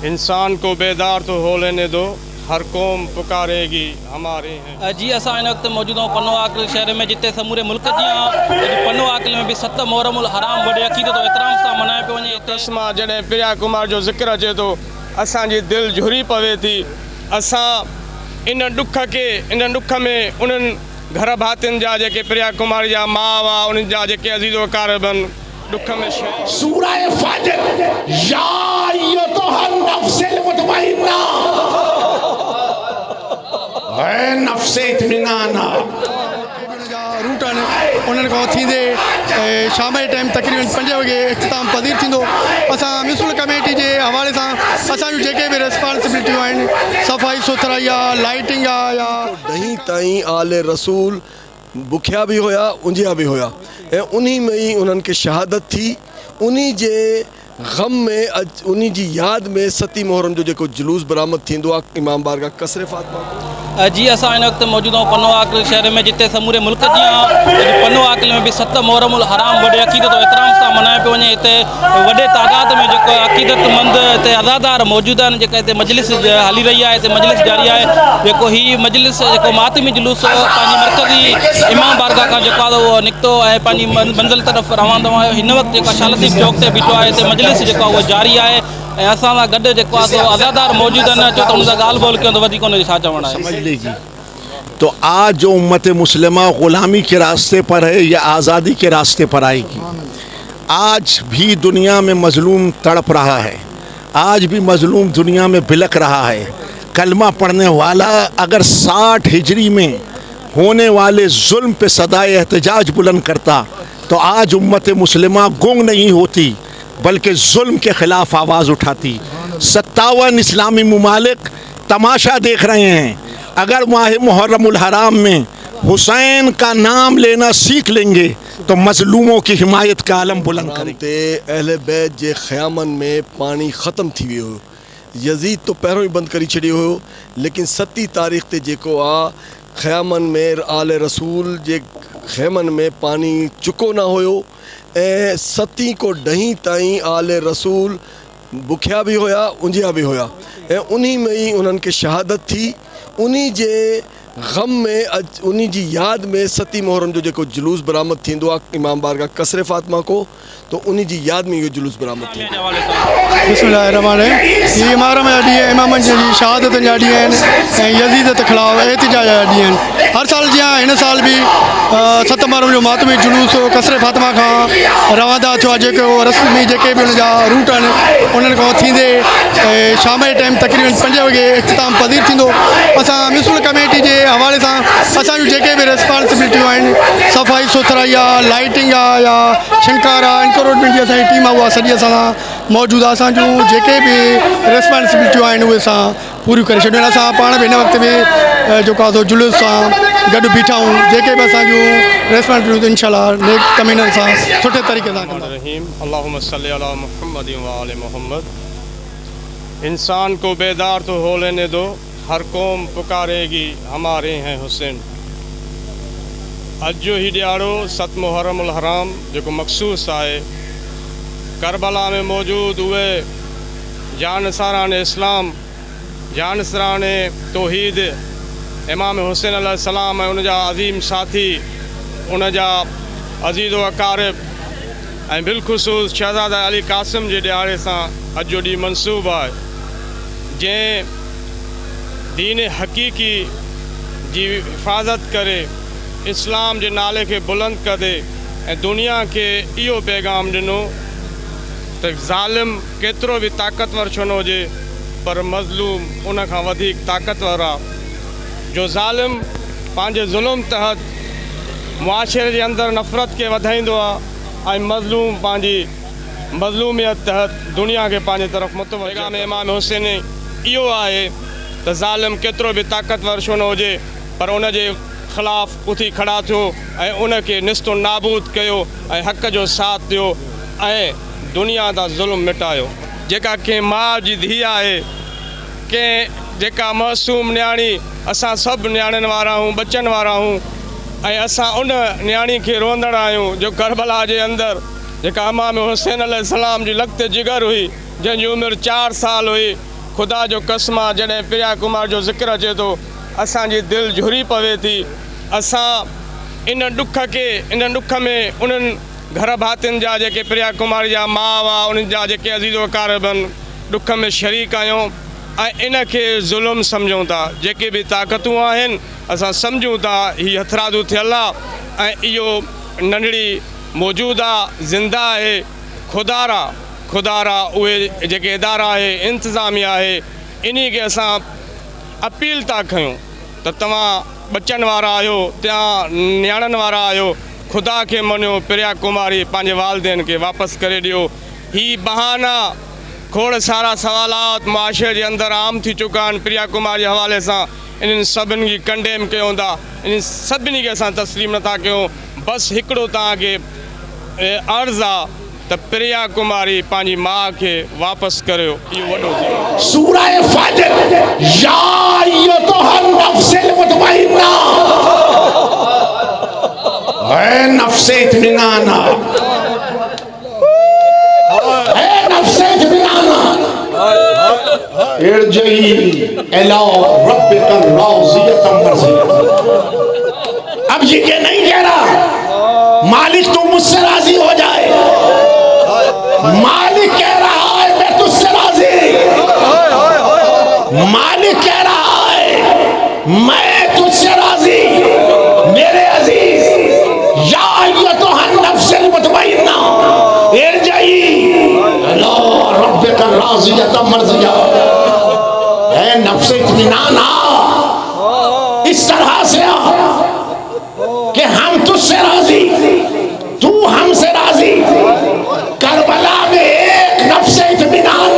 इंसान को बेदार तो हो लेने दो, हर कौम पुकारेगी हमारे हैं। जी असां इन वक़्तु मौजूदु आहियूं पनो आकिल शहर में, जिते समूरे मुल्क जी पनो आकिल में भी 7 मुहर्रम उल हराम वॾे अक़ीदत एतिराम सां मल्हाए पियो वञे। तस्मा जॾहिं प्रिया कुमार जो ज़िक्र अचे थो असांजी दिलि झुरी पवे थी। असां इन ॾुख में उन्हनि घर भातियुनि जा जेके प्रिया कुमार जा माउ हुआ, उन्हनि जा जेके अज़ीज़ वकारबन ॾुख में सूरह फज्र या अय्युहन नफ्सुल मुतमइन्ना ऐ नफ्स इत्मिनान रूट उन्हनि खां थींदे शाम जे टाइम तक़रीबन 5 वॻे इख़्तिताम पज़ीर थींदो। असां म्यूनिसिपल कमेटी जे हवाले सां असांजूं जेके बि रिस्पॉन्सिबिलिटियूं आहिनि, सफ़ाई सुथराई आहे, लाइटिंग आहे, या ॾहीं ताईं आले रसूल बुखिया भी होया, उंजिया भी होया, ऐं उन्हीं में ही उन्हनि खे शहादत थी। उन्हीं जे गम में उन्हीं जी याद में 7 मुहर्रम जो जेको जुलूस बरामद थींदो आहे इमाम बारगाह कसरे फातिमा। जी असां इन वक़्तु मौजूदु आहियूं पनो आकिल शहर में, जिते समूरे मुल्क जी पनो आकिल में भी 7 मुहर्रम उल हराम वॾे अक़ीदत एतिराम सां मल्हाए पियो वञे। हिते वॾे तादाद में जेको अक़ीदतमंद हिते अज़ादार मौजूदु आहिनि। जेका हिते मजलिस हली रही आहे, हिते मजलिस जारी आहे। जेको हीअ मजलिस जेको मातमी जुलूस पंहिंजी मरकज़ी इमाम बारगाह खां जेको आहे उहो निकितो ऐं पंहिंजी मंज़िल तरफ़ रवानो आहे। हिन वक़्तु जेका शालतीफ़ चौक ते बीठो आहे, हिते मजलिस जेको आहे उहो जारी आहे ऐं असां सां गॾु जेको आहे सो अज़ादार मौजूदु आहिनि। अचो त हुन सां ॻाल्हि ॿोल कयूं त वधीक हुनजो छा चवणु आहे। समझ लीजिए, तो आज जो उम्मत मुस्लिमा ग़ुलामी के रास्ते पर है या आज़ादी के रास्ते पर आएगी। आज भी दुनिया में मजलूम तड़प रहा है, आज भी मजलूम दुनिया में बिलक रहा है। कलमा पढ़ने वाला अगर 60 हिजरी में होने वाले जुल्म पे सदाए एहतजाज बुलंद करता तो आज उम्मत मुस्लिमा गुंग नहीं होती, बल्कि जुल्म के ख़िलाफ़ आवाज़ उठाती। 57 इस्लामी मुमालिक तमाशा देख रहे हैं। अगर माह मुहर्रम उल हराम में हुसैन का नाम लेना सीख लेंगे तो मजलूमों की हिमायत का आलम बुलंद करेंगे। अहले बैत जे ख़यामन में पानी ख़त्म थी वियो हो। यज़ीद तो पहिरों ही बंद करी छॾियो हो, लेकिन 7 तारीख़ ते जेको आ ख़यामन में आले रसूल जे ख़ैमन में पानी चुको ना होयो ऐं 7 को 10 ताईं आले रसूल बुखिया भी होया, उंजिया भी होया, ऐं उन्हीं में ही उन्हनि खे शहादत थी। उन्हीं जे गम में उन्हीं जी याद में 7 मुहर्रम जो जेको जुलूस बरामद थींदो आहे इमाम बारगाह कसरे फातिमा को, तो उन्हीं जी याद में इहो जुलूस बरामद थी। बिस्मिल्लाहिर्रहमानिर्रहीम। ये मुहर्रम जा ॾींहं इमामनि जी शहादतुनि जा ॾींहं आहिनि ऐं यज़ीद ते ख़िलाफ़ एहतिजाज जा ॾींहं आहिनि। हर साल जीअं हिन साल भी 7 मुहर्रम जो मातमी जुलूस कसरे फातिमा खां रवाना थियो आहे। जेको रस्मी जेके भी उनजा रूट आहिनि उन्हनि खां थींदे शाम जे टाइम तक़रीबन 5 वॻे इख़्तिताम पज़ीर थींदो। असां म्यूनिसिपल कमेटी जे हवाले सां असांजूं जेके बि रिस्पॉन्सिबिलिटियूं आहिनि, सफ़ाई सुथराई आहे, लाइटिंग आहे, या शिनकार आहे, इंक्रोचमेंट जी असांजी टीम आहे, उहा सॼी असां सां मौजूदु आहे। असांजूं जेके बि रिस्पॉन्सिबिलिटियूं आहिनि उहे असां पूरियूं करे छॾियूं आहिनि। असां पाण बि हिन वक़्त में जेको आहे सो जुलूस सां गॾु बीठा आहियूं। जेके बि असांजूं रिस्पॉन्सिबिलिटियूं इंशाअल्लाह नेक कमीननि सां सुठे तरीक़े सां कंदासीं। अल्लाहुम्मा सल्ली अला मुहम्मद व आले मुहम्मद। इंसान को बेदार तो हो लेने दो, हर कौम पुकारेगी हमारे हैं हुसैन। अॼु जो ही ॾियारो 7 मुहर्रम उल हराम जेको मखसूस आहे करबला में मौजूद उहे जानसारान इस्लाम, जानसारान तौहीद इमाम हुसैन अलैहिस्सलाम ऐं उनजा अज़ीम साथी, उनजा अज़ीज़ व अकारब ऐं बिलख़ुसूस शहज़ादा अली क़ासिम जे ॾियारे सां अॼु जो ॾींहुं मनसूब आहे, जंहिं दीन हक़ीक़ी जी हिफ़ाज़त करे इस्लाम जे नाले खे बुलंद करे ऐं दुनिया खे इहो पैगाम ॾिनो त ज़ालिम केतिरो बि ताक़तवर छो न हुजे पर मज़लूम उन खां वधीक ताक़तवर आहे। जो ज़ालिम पंहिंजे ज़ुल्म तहत मुआशरे जे अंदरि नफ़रत खे वधाईंदो आहे ऐं मज़लूम पंहिंजी मज़लूमियत तहत दुनिया खे पंहिंजे तरफ़ मुतवजह। पैगाम इमाम हुसैन इहो आहे त ज़ालिम केतिरो बि ताक़तवर छो न हुजे पर उन जे ख़िलाफ़ उथी खड़ा थियो ऐं उनखे निस्तो नाबूद कयो ऐं हक़ जो साथ ॾियो ऐं दुनिया दा ज़ुल्म मिटायो। जेका कंहिं माउ जी धीउ आहे, कंहिं जेका मासूम न्याणी, असां सभु न्याणियुनि वारा आहियूं, बचनि वारा आहियूं ऐं असां उन न्याणी खे रोंदड़ आहियूं जो करबला जे अंदरि जेका इमाम हुसैन अलैहिस्सलाम जी लख़्त जिगर हुई, जंहिंजी उमिरि 4 साल हुई खुदा जो कसम आहे, जॾहिं प्रिया कुमार जो ज़िक्र अचे थो असांजी दिलि झुरी पवे थी। असां इन ॾुख में उन्हनि घर भातियुनि जा जेके प्रिया कुमार जा माउ हुआ, उन्हनि जा जेके अज़ीज़ वकार बि ॾुख में शरीक आहियूं ऐं इन खे ज़ुल्म सम्झूं था। जेके बि ताक़तूं आहिनि असां सम्झूं था हीअ हथरादू थियल आहे ऐं इहो नंढड़ी मौजूदा ज़िंदा आहे। खुदारा उहे जेके इदारा आहे, इंतिज़ामिया आहे, इन खे असां अपील था कयूं त तव्हां बचनि वारा आहियो, त्या नियाणनि वारा आहियो, खुदा खे मञियो, प्रिया कुमारी पंहिंजे वालदेन खे वापसि करे ॾियो। ही बहाना खोड़ सारा सवालात मुआशरे जे अंदरि आम थी चुका आहिनि प्रिया कुमार जे हवाले सां। इन्हनि सभिनी खे कंडेम कयूं था, इन सभिनी खे असां तस्लीम नथा कयूं। बसि हिकिड़ो तव्हांखे अर्ज़ु आहे त प्रिया कुमारी पंहिंजी माउ खे वापसि करियो। इहो वॾो ज़िम्मा। सूरह फज्र, या अय्युहन नफ्सिल मुतमइन्ना, ऐ नफ्से इत्मीनाना, ऐ नफ्से इत्मीनाना, इरजई इला रब्बिका राज़ियतम मर्ज़िया। अब ये नहीं कह रहा मालिक तू मुझसे राजी हो जाए, मालिक कह रहा है मैं तुझसे राजी, मालिक कह रहा है मैं तुझसे राजी। मेरे अजीज, या अय्युहन नफ्सिल मुतमइन्ना इरजई इला रब्बिका राज़ियतम मर्ज़िया, ऐ नफ्से इत्मीनान आ, इस तरह से आ कि हम तुझसे राजी, तू हमसे राजी। करबला में एक नफ्से इत्मीनान